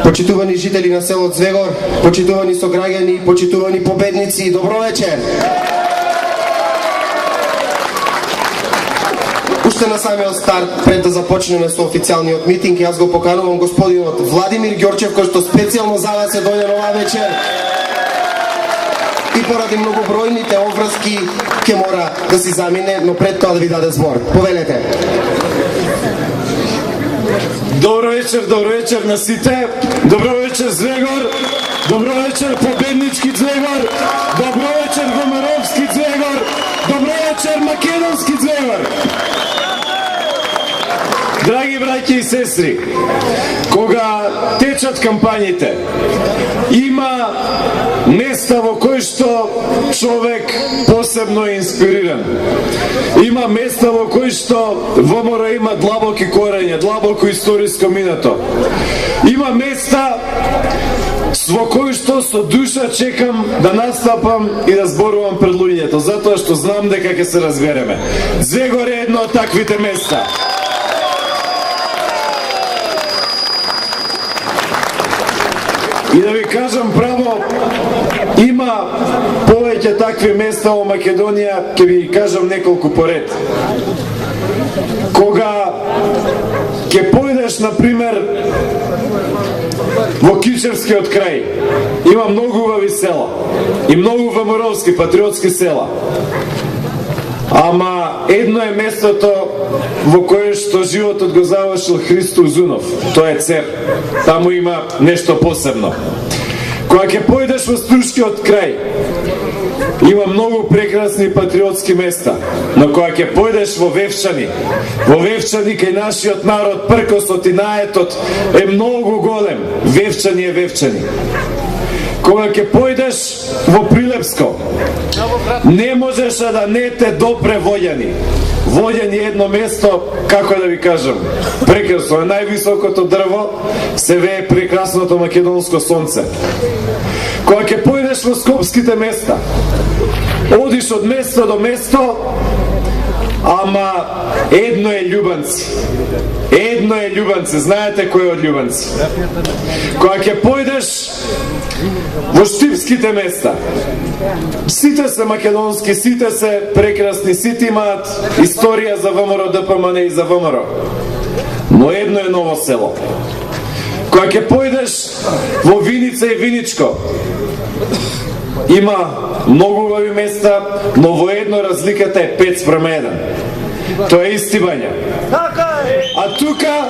Почитувани жители на село Звегор, почитувани сограѓани, почитувани победници, добро вечер! Уште на самиот старт, пред да започнеме со официјалниот митинг, јас го поканувам господинот Владимир Ѓорчев, кој што специјално за вас е дојден оваа вечер. И поради многобројните обврски ќе мора да си замине, но пред тоа да ви даде збор. Повелете. Добро вечер на сите. Добро вечер Звегор. Добро вечер победнички Звегор. Добро вечер ВМРО-вски Звегор. Добро вечер македонски Звегор. Драги браќи и сестри, кога течат кампањите, има места во кои што човек посебно е инспириран. Има места во кои што ВМРО има длабоки корења, длабоко историско минато. Има места во кои што со душа чекам да настапам и да зборувам пред луѓето, затоа што знам дека ќе се разбереме. Звегор е едно од таквите места. И да ви кажам право, има повеќе такви места во Македонија, ќе ви кажам неколку поред. Кога ќе појдеш, например, во Кичевскиот крај, има многу убави села и многу ВМРО-вски, патриотски села. Ама едно е местото во кое што животот го завршил Христо Узунов. Тоа е Цер. Таму има нешто посебно. Кога ќе појдеш во Струшкиот крај, има многу прекрасни патриотски места. Но кога ќе појдеш во Вевчани кај нашиот народ, пркосот и наетот е многу голем. Вевчани е Вевчани. Кога ќе појдеш во Прилепско, не можеш да не те допре Воѓани. Воѓани е едно место, како да ви кажам, прекрасно е, највисокото дрво, се вее прекрасното македонско сонце. Кога ќе појдеш во скопските места, одиш од место до место, ама едно е Љубанци. Едно е Љубанци, знаете кој е од Љубанци. Кога ќе појдеш во штипските места, сите се македонски, сите се прекрасни, сите имаат историја за ВМРО ДПМН и за ВМРО. Но едно е Ново село. Кога ќе појдеш во Виница и Виничко, има многу убави места, но во едно разликата е 5:1. Тоа е Истибања. А тука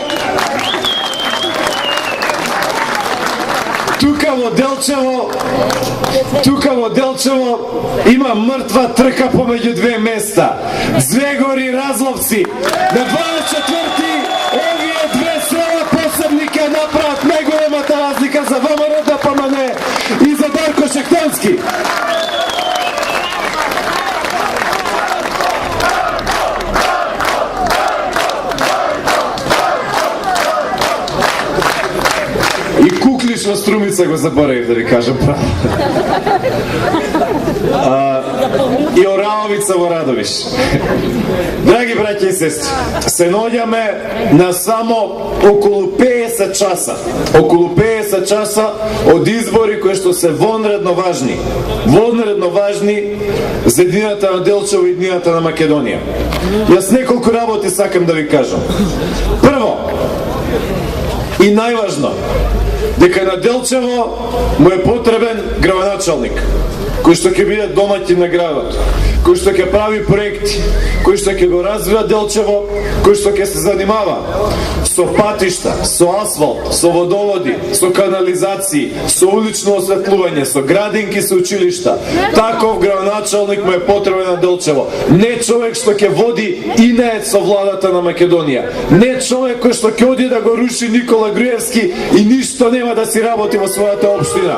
во Делчево има мртва трка помеѓу две места. Звегор и Разловци. На 24-ти овие две села посебни ќе направат најголемата разлика за ВМРО ДПМН и за Дарко Шахтански. Куклиш во Струмица го заборавив да ви кажам право. И Ораловица во Радовиш. Драги браќи и сестри, се наоѓаме на само околу 50 часа. Околу 50 часа од избори кои што се вонредно важни. Вонредно важни за еднината на Делчево и еднината на Македонија. Јас неколку работи сакам да ви кажам. Прво, и најважно, дека на Делчево му е потребен градоначалник, кој што ќе биде домаќин на градот, кој што ќе прави проекти, кој што ќе го развива Делчево, кој што ќе се занимава со патишта, со асфалт, со водоводи, со канализации, со улично осветлување, со градинки, со училишта. Таков градоначалник му е потребен на Делчево. Не човек што ќе води инеет со владата на Македонија. Не човек кој што ќе оди да го руши Никола Груевски и ништо нема да си работи во својата општина.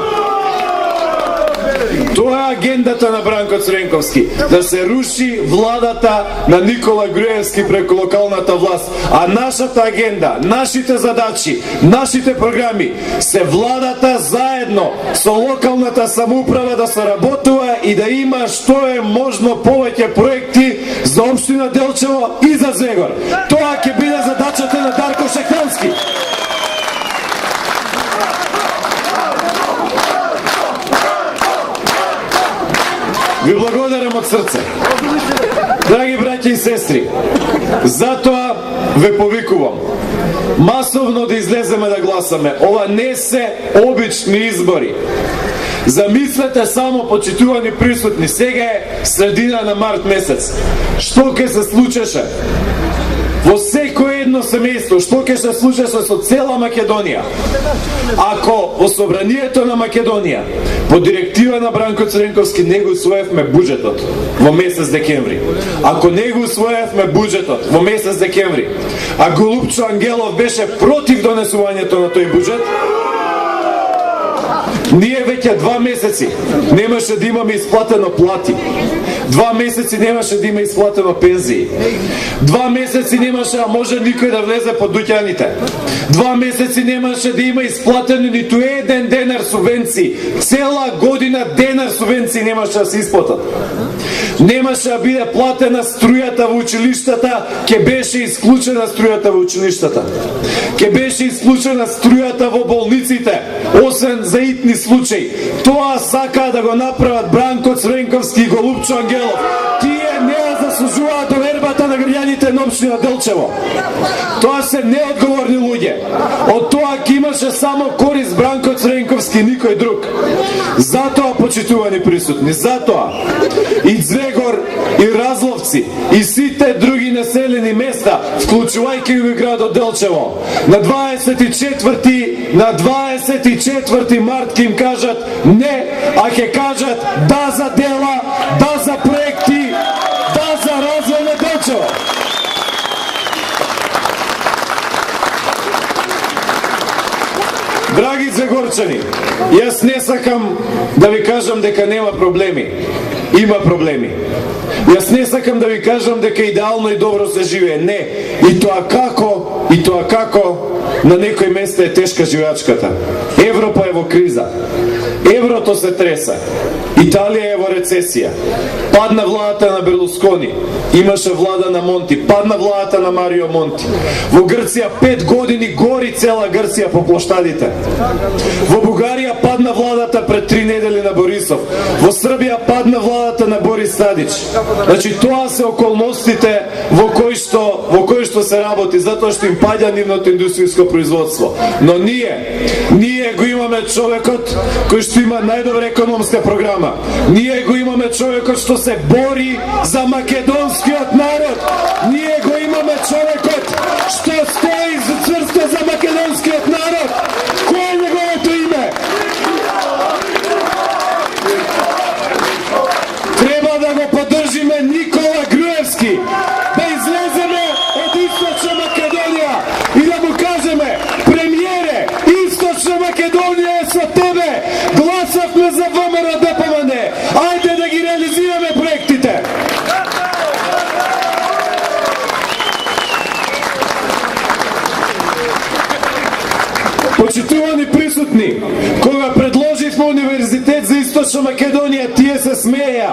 Тоа е агендата на Бранко Цренковски, да се руши владата на Никола Груевски преку локалната власт. А нашата агенда, нашите задачи, нашите програми се владата заедно со локалната самоуправа да се работува и да има што е можно повеќе проекти за општина Делчево и за Звегор. Тоа ќе биде задачата на Дарко Шахтански. Ви благодарам од срце. Драги браќа и сестри, затоа ве повикувам масовно да излеземе да гласаме. Ова не се обични избори. Замислете само, почитувани присутни, сега е средина на март месец. Што ќе се случеше во секој едно семејство, што ќе се случеше со цела Македонија ако во собранието на Македонија по директива на Бранко Цренковски не го усвоевме буџетот во месец декември, ако не го усвоевме буџетот во месец декември, а Голупчо Ангелов беше против донесувањето на тој буџет, ние веќе 2 месеци немаше да имаме исплатено плати. 2 месеци немаше да има исплатено пензии. 2 месеци немаше, а може никој да влезе под дуќаните. 2 месеци немаше да има исплатено ниту еден денар субвенции. Цела година денар субвенции немаше да се исплатат. Немаше да биде платена струјата во училиштата, ќе беше исклучена струјата во училиштата. Ќе беше исклучена струјата во болниците, освен за итни случаи. Тоа сакаа да го направат Бранко Цренковски и Голупчо Ангелов. Тие не заслужуваат довербата на граѓаните на општина Делчево. Тоа се неодговорни луѓе. Од тоа ќе имаше само корист Бранко Цренковски и никој друг. Затоа, почитувани присутни, затоа и Звегор, и Разловци, и сите други населени места, вклучувајќи и градот Делчево, на 24 март ќе им кажат не, а ќе кажат да за дела, да за проекти, да за развој на Делчево. Драги Звегорчани, јас не сакам да ви кажам дека нема проблеми. Има проблеми. Јас не сакам да ви кажам дека идеално и добро се живее. Не. И тоа како на некој место е тешка живеачката. Европа е во криза. Еврото се треса. Италија е во рецесија. Падна владата на Берлускони. Имаше влада на Монти. Падна владата на Марио Монти. Во Грција 5 години гори цела Грција по плоштадите. Во Бугарија падна владата пред 3 недели на Борисов. Во Србија падна владата на Борис Тадич. Значи тоа се околностите во кои што се работи, затоа што им паѓа нивното индустријско производство. Но ние го имаме човекот кој што има најдобра економска програма. Ние го имаме човекот што се бори за македонскиот народ. Ние го имаме човекот што стои цврсто за македонскиот народ. Кој е неговото име? Треба да го поддржиме Никола Груевски, да излеземе од Источна Македонија и да му кажеме: премиере, Источна Македонија е со тебе, гласавме за ВМРО ДПМН, ајде да ги реализираме проектите. Почитувани присутни, кога предложивме универзитет за Источна Македонија, тие се смеја.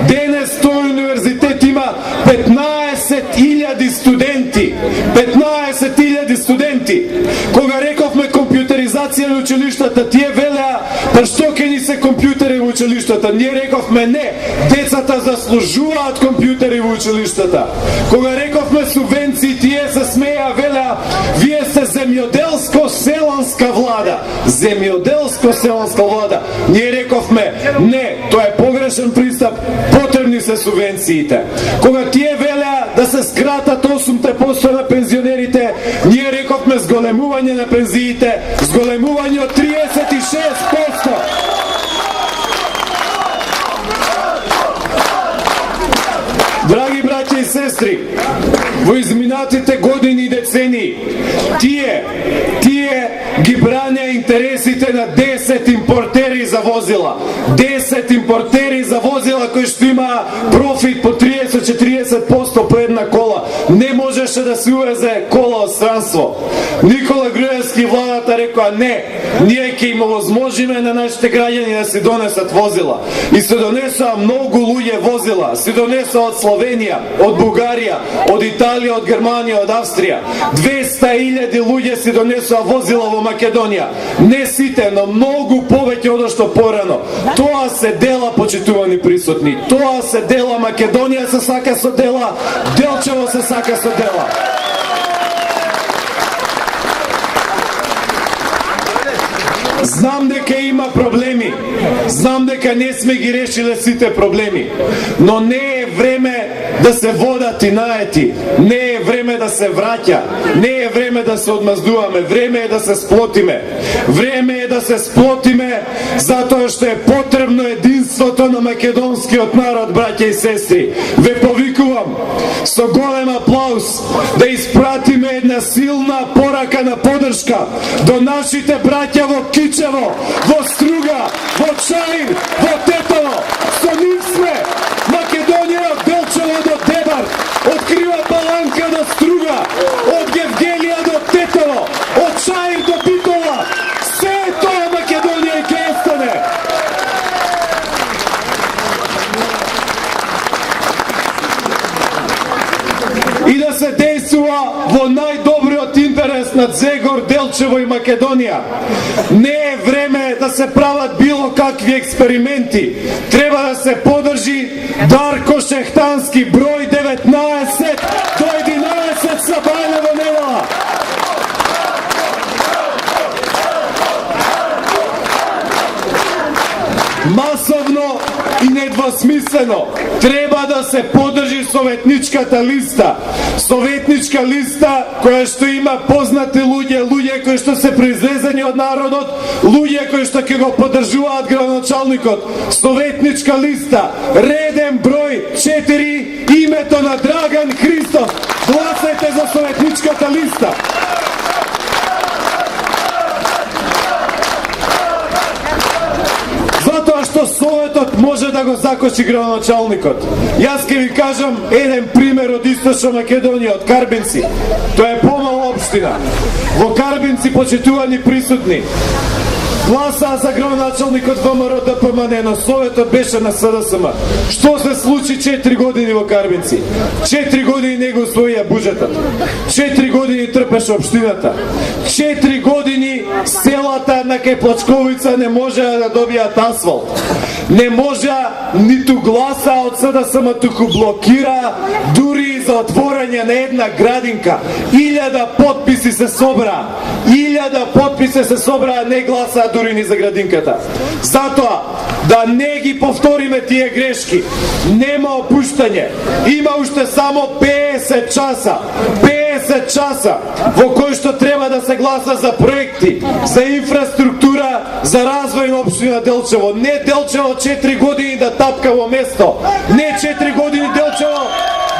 Денес тој универзитет има 15.000 студенти. 15.000 студенти. Кога рековме компјутеризација на училиштата, тие велеа: па што ќе ни се компјутери во училиштата? Ние рековме не, децата заслужуваат компјутери во училиштата. Кога рековме субвенции, тие се смеја, велеа: вие сте земјоделско-селанска влада. Земјоделско-селанска влада. Ние рековме не, тоа е погрешен пристап, потребни се субвенциите. Кога тие велеа да се скратат 8% на пензионерите, ние рековме зголемување на пензиите, зголемување од 36%. Драги браќа и сестри, во изминатите години и децении, тие ги браня интересите на 10 импортери за возила. 10 импортери за возила кои што има профит по 30-40% по една кола. Не може можеше да се увезе кола од странство. Никола Груевски и владата рекоа не, ние ќе им овозможиме на нашите граѓани да се донесат возила. И се донесоа многу луѓе возила, се донесоа од Словенија, од Бугарија, од Италија, од Германија, од Австрија. 200.000 луѓе се донесоа возила во Македонија. Не сите, но многу повеќе од што порано. Тоа се дела, почитувани присутни. Тоа се дела, Македонија се сака со дела, Делчево се сака со дела. Знам дека има проблеми, знам дека не сме ги решиле сите проблеми, но не е време да се водат и наети, не е време да се враќа, не е време да се одмаздуваме, време е да се сплотиме. Време е да се сплотиме, затоа што е потребно единството на македонскиот народ, браќа и сестри. Ве повикувам со голем аплауз да испратиме една силна порака на подршка до нашите браќа во Кичево, во Струга, во Чаир, во Тетово. Со нив сме. Македонија од Делчево до Дебар, од Крива Паланка до Струга, од Гевгелија до Тетово, од Чаир до Битола. Се е тоа Македонија и ќе остане. И да се действува во најдобриот интерес на Зегор, Делчево и Македонија. Не е време да се прават било какви експерименти. Треба да се подржи Дарко Шехтански, број 19 до 11 сабање во недела. Масовно и недвосмислено треба да се подржи советничката листа. Советничка листа која што има познати луѓе, луѓе кои што се произлезени од народот, луѓе кои што ќе го поддржуваат градоначалникот. Советничка листа, реден број 4, името на Драган Христов. Гласајте за советничката листа. Затоа што Советот може да го закочи градоначалникот. Јас ќе ви кажам еден пример од Источна Македонија, од Карбинци. Тоа е помала општина. Во Карбинци, почитувани присутни, гласаа за градоначалникот ВМРО ДПМН, но Советот беше на СДСМ. Што се случи 4 години во Карбинци? 4 години не го усвоија буџетот. 4 години трпеше општината. 4 години селата на кај Плачковица не можеа да добијат асфалт. Не можеа ниту гласа од СДСМ, туку блокира дури за отворање на една градинка. 1000 потписи се собра. 1000 потписи се собра, не гласаа дури ни за градинката. Затоа, да не ги повториме тие грешки. Нема опуштање. Има уште само 50 часа. 50 часа во кои што треба да се гласа за проекти, за инфраструктура, за развој на општина Делчево. Не Делчево 4 години да тапка во место. Не 4 години Делчево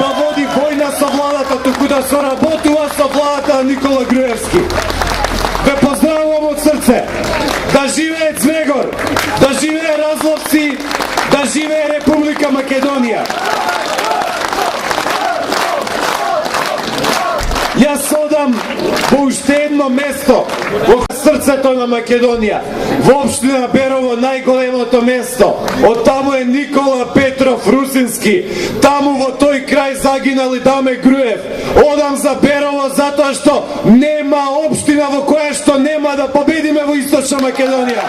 да води војна со владата, туку да соработува со владата на Никола Груевски. Ве поздравувам од срце. Да живее Звегор, да живее Разловци, да живее Република Македонија. Јас одам во уште едно место во срцето на Македонија, во општина Берово, најголемото место. Од таму е Никола Петров Русински. Таму во тој крај загинал и Даме Груев. Одам за Берово затоа што нема општина во која што нема да победиме во Источна Македонија.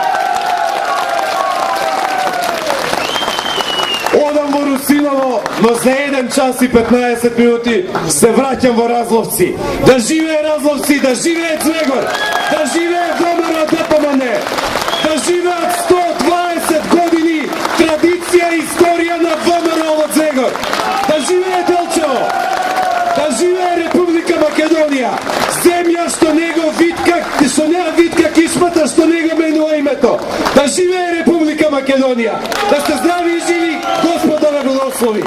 Одам во Русиново, но за 1 час и 15 минути се враќам во Разловци. Да живее Разловци, да живее Звегор, да живее ВМРО ДПМН, да живеат 120 години традиција и историја на ВМРО во Звегор, да живее Делчево, да живее Република Македонија, земја што него витка, што неа витка кишмата, што него менува името. Да живее Република Македонија, да сте здрави и живи, Господ да ве благослови.